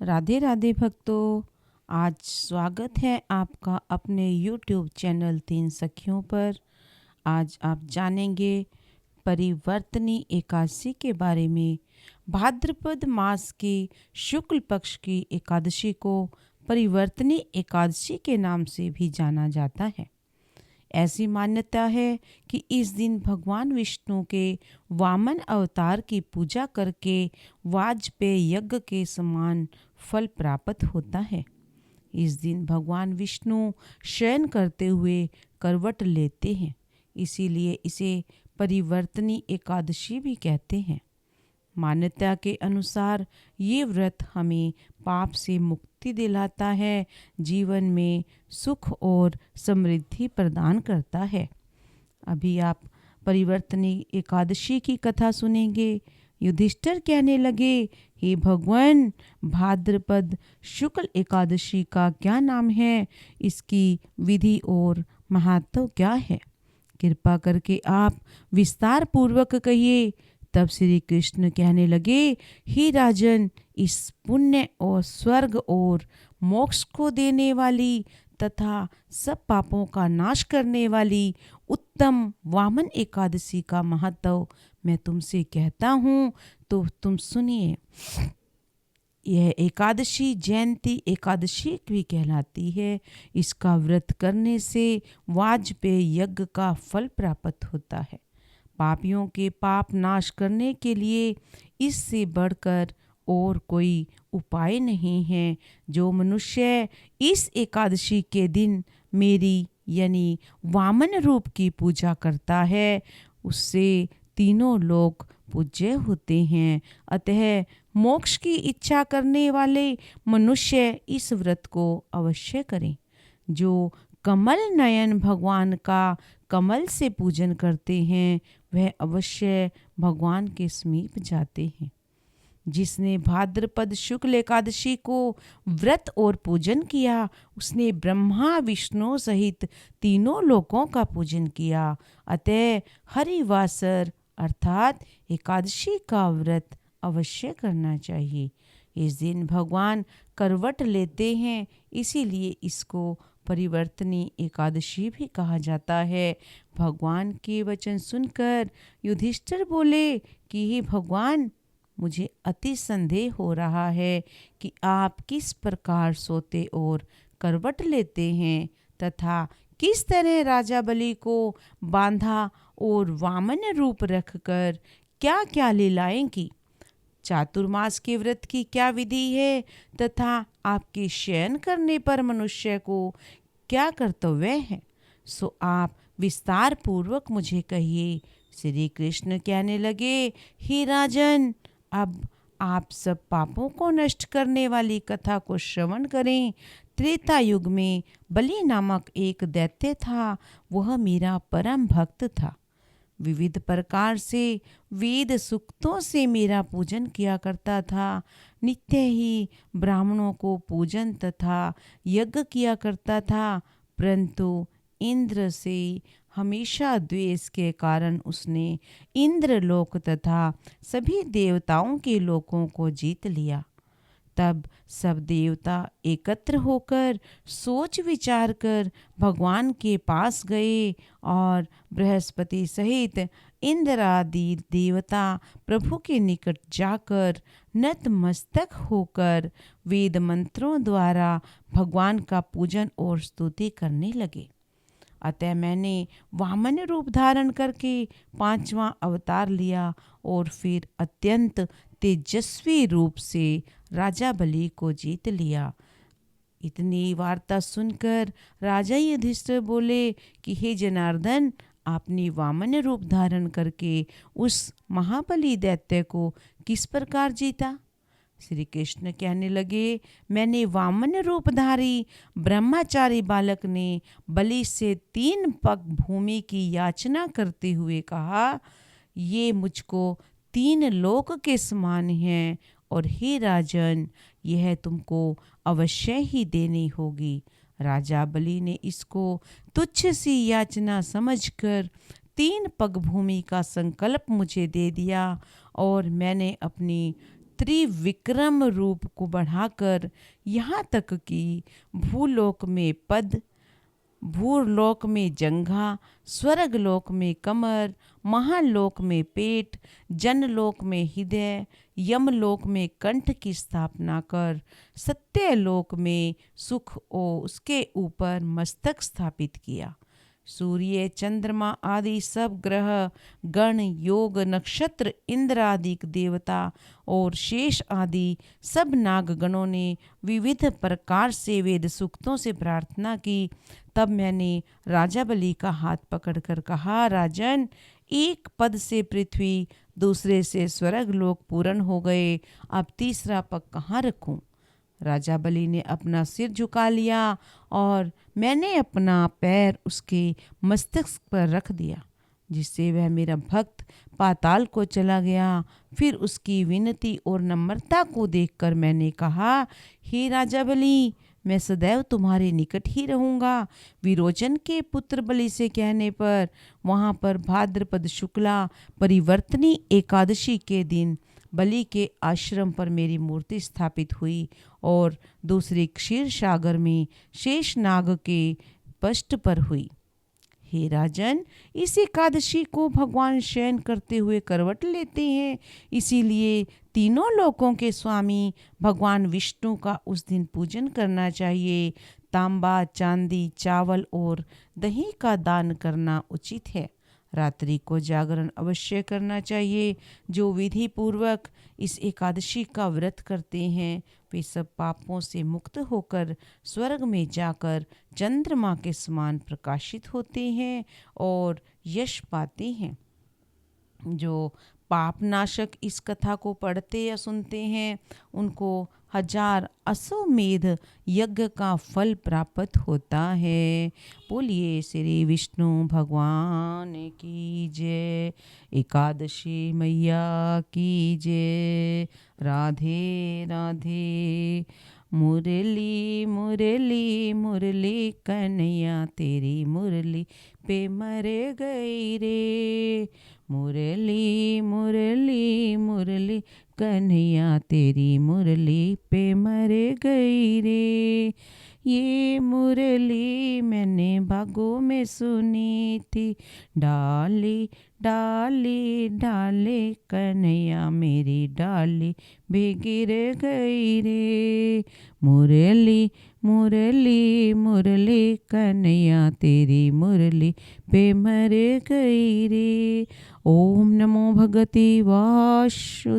राधे राधे भक्तों। आज स्वागत है आपका अपने YouTube चैनल तीन सखियों पर। आज आप जानेंगे परिवर्तनी एकादशी के बारे में। भाद्रपद मास की शुक्ल पक्ष की एकादशी को परिवर्तनी एकादशी के नाम से भी जाना जाता है। ऐसी मान्यता है कि इस दिन भगवान विष्णु के वामन अवतार की पूजा करके वाजपेय यज्ञ के समान फल प्राप्त होता है। इस दिन भगवान विष्णु शयन करते हुए करवट लेते हैं, इसीलिए इसे परिवर्तनी एकादशी भी कहते हैं। मान्यता के अनुसार ये व्रत हमें पाप से मुक्ति दिलाता है, जीवन में सुख और समृद्धि प्रदान करता है। अभी आप परिवर्तनी एकादशी की कथा सुनेंगे। युधिष्ठिर कहने लगे, हे भगवान, भाद्रपद शुक्ल एकादशी का क्या नाम है? इसकी विधि और महत्व क्या है? कृपा करके आप विस्तार पूर्वक कहिए। तब श्री कृष्ण कहने लगे, हे राजन, इस पुण्य और स्वर्ग और मोक्ष को देने वाली तथा सब पापों का नाश करने वाली उत्तम वामन एकादशी का महत्व मैं तुमसे कहता हूँ, तो तुम सुनिए। यह एकादशी जयंती एकादशी भी कहलाती है। इसका व्रत करने से वाजपेय यज्ञ का फल प्राप्त होता है। पापियों के पाप नाश करने के लिए इससे बढ़कर और कोई उपाय नहीं है। जो मनुष्य इस एकादशी के दिन मेरी यानी वामन रूप की पूजा करता है, उससे तीनों लोक पूज्य होते हैं। अतः मोक्ष की इच्छा करने वाले मनुष्य इस व्रत को अवश्य करें। जो कमल नयन भगवान का कमल से पूजन करते हैं, वह अवश्य भगवान के समीप जाते हैं। जिसने भाद्रपद शुक्ल एकादशी को व्रत और पूजन किया, उसने ब्रह्मा विष्णु सहित तीनों लोकों का पूजन किया। अतः हरिवासर अर्थात एकादशी का व्रत अवश्य करना चाहिए। इस दिन भगवान करवट लेते हैं, इसीलिए इसको परिवर्तनी एकादशी भी कहा जाता है। भगवान के वचन सुनकर युधिष्ठिर बोले कि हे भगवान, मुझे अति संदेह हो रहा है कि आप किस प्रकार सोते और करवट लेते हैं तथा किस तरह राजा बलि को बांधा और वामन रूप रखकर क्या क्या लीलाएं की। चातुर्मास के व्रत की क्या विधि है तथा आपके शयन करने पर मनुष्य को क्या कर्तव्य है, सो आप विस्तार पूर्वक मुझे कहिए। श्री कृष्ण कहने लगे, हे राजन, अब आप सब पापों को नष्ट करने वाली कथा को श्रवण करें। त्रेता युग में बलि नामक एक दैत्य था। वह मेरा परम भक्त था। विविध प्रकार से वेद सूक्तों से मेरा पूजन किया करता था। नित्य ही ब्राह्मणों को पूजन तथा यज्ञ किया करता था, परंतु इंद्र से हमेशा द्वेष के कारण उसने इंद्रलोक तथा सभी देवताओं के लोकों को जीत लिया। तब सब देवता एकत्र होकर सोच विचार कर भगवान के पास गए और बृहस्पति सहित इंद्र आदि देवता प्रभु के निकट जाकर नतमस्तक होकर वेद मंत्रों द्वारा भगवान का पूजन और स्तुति करने लगे। अतः मैंने वामन रूप धारण करके पांचवा अवतार लिया और फिर अत्यंत तेजस्वी रूप से राजा बलि को जीत लिया। इतनी वार्ता सुनकर राजा युधिष्ठिर बोले कि हे जनार्दन, आपने वामन रूप धारण करके उस महाबली दैत्य को किस प्रकार जीता? श्री कृष्ण कहने लगे, मैंने वामन रूपधारी ब्रह्मचारी बालक ने बलि से 3 पग भूमि की याचना करते हुए कहा, ये मुझको 3 लोक के समान है और हे राजन, यह तुमको अवश्य ही देनी होगी। राजा बलि ने इसको तुच्छ सी याचना समझकर 3 पग भूमि का संकल्प मुझे दे दिया और मैंने अपनी त्रिविक्रम रूप को बढ़ाकर यहाँ तक कि भूलोक में पद, भूलोक में जंघा, स्वर्गलोक में कमर, महालोक में पेट, जनलोक में हृदय, यमलोक में कंठ की स्थापना कर सत्यलोक में सुख और उसके ऊपर मस्तक स्थापित किया। सूर्य, चंद्रमा आदि सब ग्रह गण, योग, नक्षत्र, इंद्र आदि देवता और शेष आदि सब नागगणों ने विविध प्रकार से वेद सूक्तों से प्रार्थना की। तब मैंने राजा बलि का हाथ पकड़कर कहा, राजन, एक पद से पृथ्वी, दूसरे से स्वर्ग लोक पूर्ण हो गए, अब तीसरा पग कहाँ रखूं? राजा बलि ने अपना सिर झुका लिया और मैंने अपना पैर उसके मस्तक पर रख दिया, जिससे वह मेरा भक्त पाताल को चला गया। फिर उसकी विनती और नम्रता को देखकर मैंने कहा, हे राजा बलि, मैं सदैव तुम्हारे निकट ही रहूँगा। विरोचन के पुत्र बलि से कहने पर वहाँ पर भाद्रपद शुक्ला परिवर्तनी एकादशी के दिन बलि के आश्रम पर मेरी मूर्ति स्थापित हुई और दूसरे क्षीर सागर में शेषनाग के पृष्ठ पर हुई। हे राजन, इस एकादशी को भगवान शयन करते हुए करवट लेते हैं, इसीलिए तीनों लोकों के स्वामी भगवान विष्णु का उस दिन पूजन करना चाहिए। तांबा, चांदी, चावल और दही का दान करना उचित है। रात्रि को जागरण अवश्य करना चाहिए। जो विधि पूर्वक इस एकादशी का व्रत करते हैं वे सब पापों से मुक्त होकर स्वर्ग में जाकर चंद्रमा के समान प्रकाशित होते हैं और यश पाते हैं। जो पापनाशक इस कथा को पढ़ते या सुनते हैं उनको 1000 अश्वमेध यज्ञ का फल प्राप्त होता है। बोलिए श्री विष्णु भगवान की जय। एकादशी मैया की जय। राधे राधे। मुरली मुरली मुरली कन्हैया तेरी मुरली पे मर गई रे। मुरली मुरली मुरली कन्हैया तेरी मुरली पे मर गई रे। ये मुरली मैंने बागों में सुनी थी, डाली डाली डाली कन्हैया मेरी डाली भी गिर गई रे। मुरली मुरली मुरली कन्हैया तेरी मुरली पे मर गई रे। ओम नमो भगवते वासुदेवाय।